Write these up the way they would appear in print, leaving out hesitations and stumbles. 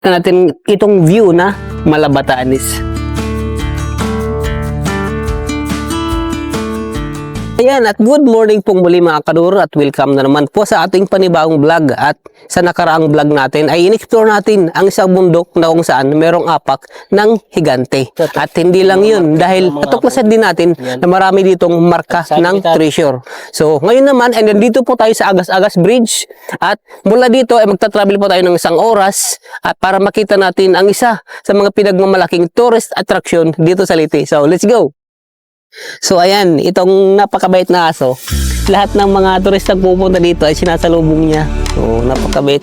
natin itong view na Malabatanes. Ayan, at good morning pong muli mga kaduro at welcome na naman po sa ating panibagong vlog. At sa nakaraang vlog natin ay in-explore natin ang isang bundok na kung saan merong apak ng higante. At hindi lang yun, dahil natuklasan din natin na marami ditong marka ng treasure. So ngayon naman ay nandito po tayo sa Agas-Agas Bridge at mula dito ay magta-travel po tayo ng isang oras at para makita natin ang isa sa mga pinagmamalaking tourist attraction dito sa Leyte. So let's go! So ayan, itong napakabait na aso, lahat ng mga turista pupunta dito ay sinasalubong niya. So napakabait.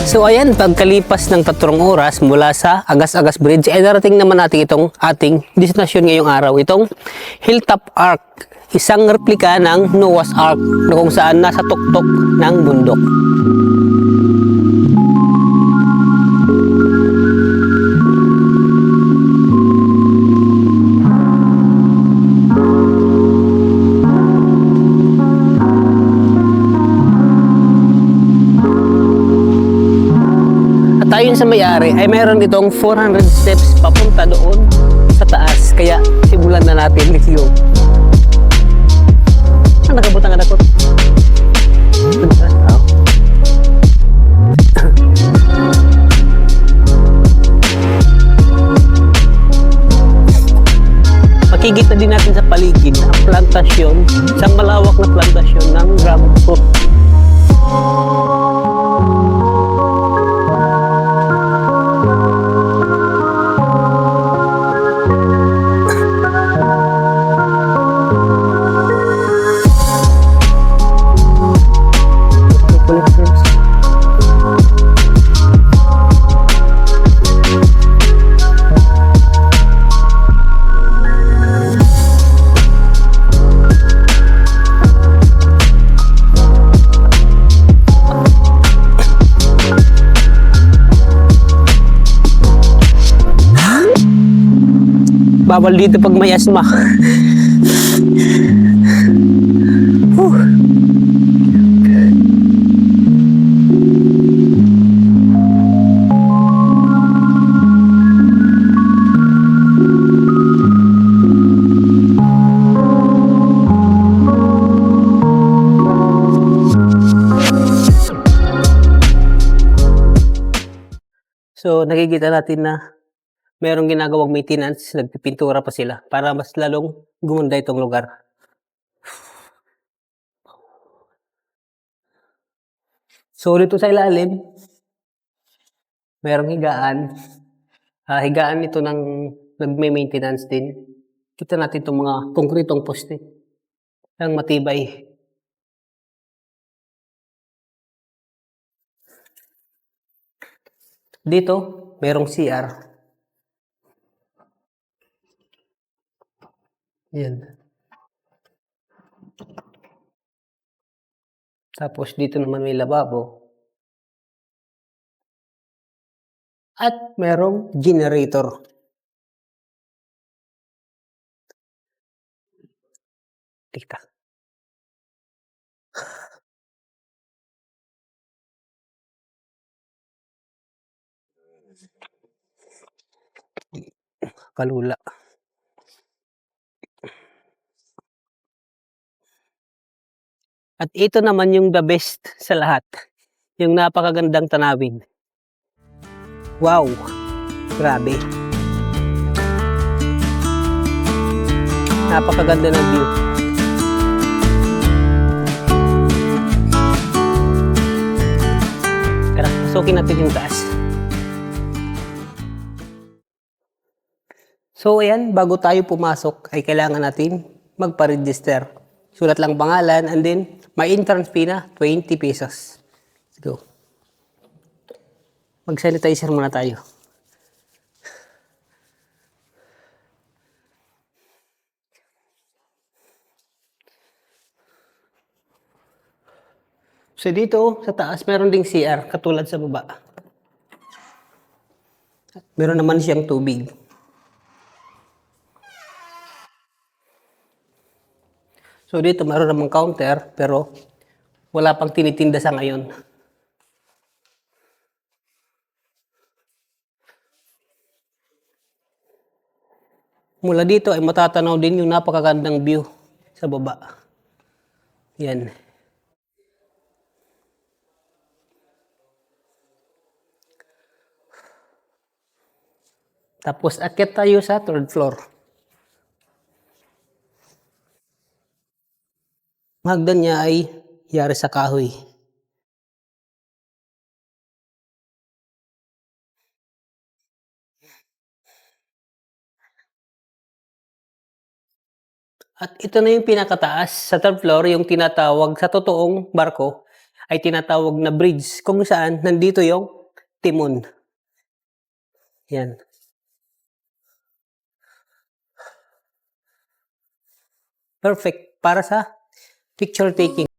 So ayan, pagkalipas ng 3 oras mula sa Agas-Agas Bridge, ay darating naman natin itong ating destinasyon ngayong araw, itong Hilltop Ark, isang replika ng Noah's Ark na kung saan nasa tuktok ng bundok. Ayon sa may-ari ay mayroon itong 400 steps papunta doon sa taas, kaya simulan na natin. Let's go. Nakabutang anak ko. Makikita din natin sa paligid ang plantasyon, isang malawak na plantasyon ng dragon fruit. Bawal dito pag may asma. So nakikita natin na merong ginagawang maintenance, nagpipintura pa sila para mas lalong gumanda itong lugar. So dito sa ilalim, merong higaan. Higaan ito ng nagme-maintenance din. Kita natin itong mga konkretong poste. Ang matibay. Dito, merong CR. Yan. Tapos dito naman may lababo. At merong generator. Tika. Kalula. At ito naman yung the best sa lahat. Yung napakagandang tanawin. Wow! Grabe. Napakaganda ng view. Tara, pasukin natin yung taas. So ayan, bago tayo pumasok ay kailangan natin magpa-register. Sulat lang pangalan and then may entrance fee na 20 pesos. Let's go. Mag-sanitizer muna tayo. So dito sa taas meron ding CR katulad sa baba. Meron naman siyang tubig. So dito meron namang counter pero wala pang tinitinda sa ngayon. Mula dito ay matatanaw din yung napakagandang view sa baba. Yan. Tapos akyat tayo sa third floor. Hagdan niya ay yari sa kahoy. At ito na yung pinakataas sa third floor, yung tinatawag sa totoong barko ay tinatawag na bridge kung saan nandito yung timon. Yan. Perfect para sa picture taking.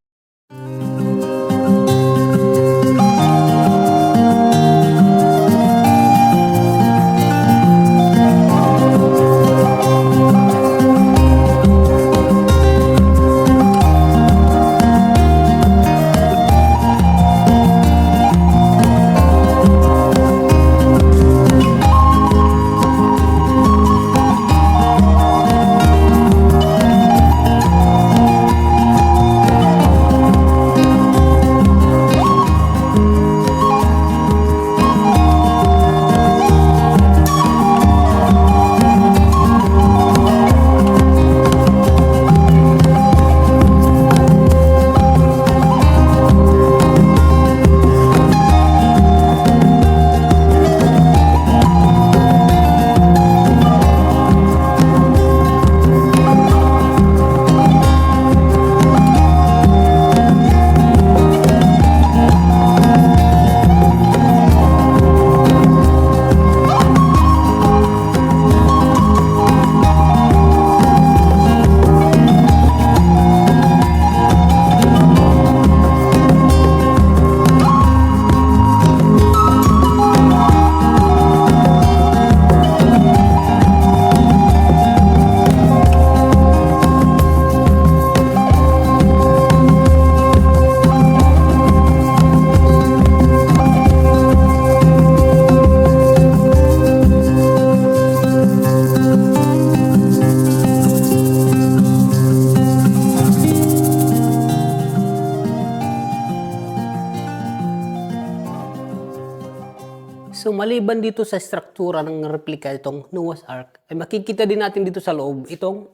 So maliban dito sa struktura ng replika itong Noah's Ark, ay makikita din natin dito sa loob itong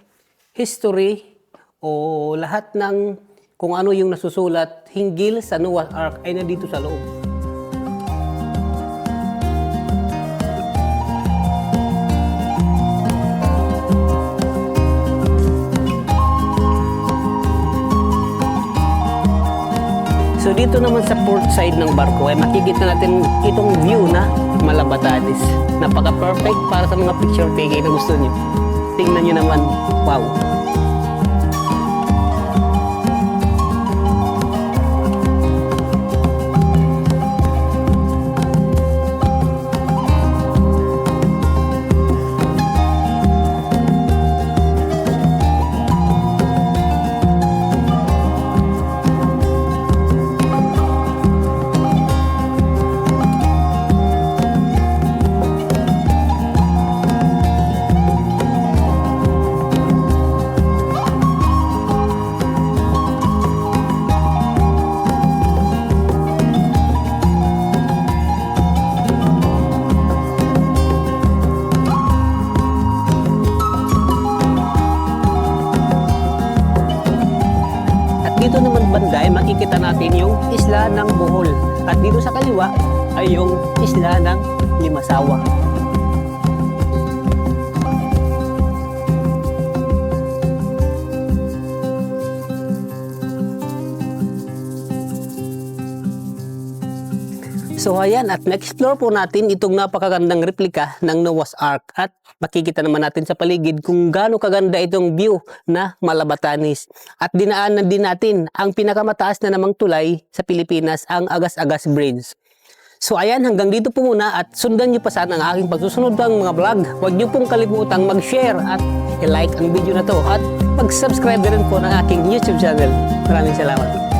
history o lahat ng kung ano yung nasusulat hinggil sa Noah's Ark ay nandito sa loob. So dito naman sa port side ng barko ay makikita natin itong view na Malabatanes. Napaka-perfect para sa mga picture taking na gusto niyo. Tingnan niyo naman, wow! dito naman banda ay makikita natin yung isla ng Bohol. At dito sa kaliwa ay yung isla ng Limasawa. So ayan, at na-explore po natin itong napakagandang replika ng Noah's Ark at makikita naman natin sa paligid kung gaano kaganda itong view na Malabatanes. At dinaanan din natin ang pinakamataas na namang tulay sa Pilipinas, ang Agas-Agas Bridge. So ayan, hanggang dito po muna at sundan nyo pa sana ang aking pagsusunod ng mga vlog. Huwag nyo pong kalimutang mag-share at i-like ang video na to at mag-subscribe na rin po ng aking YouTube channel. Maraming salamat.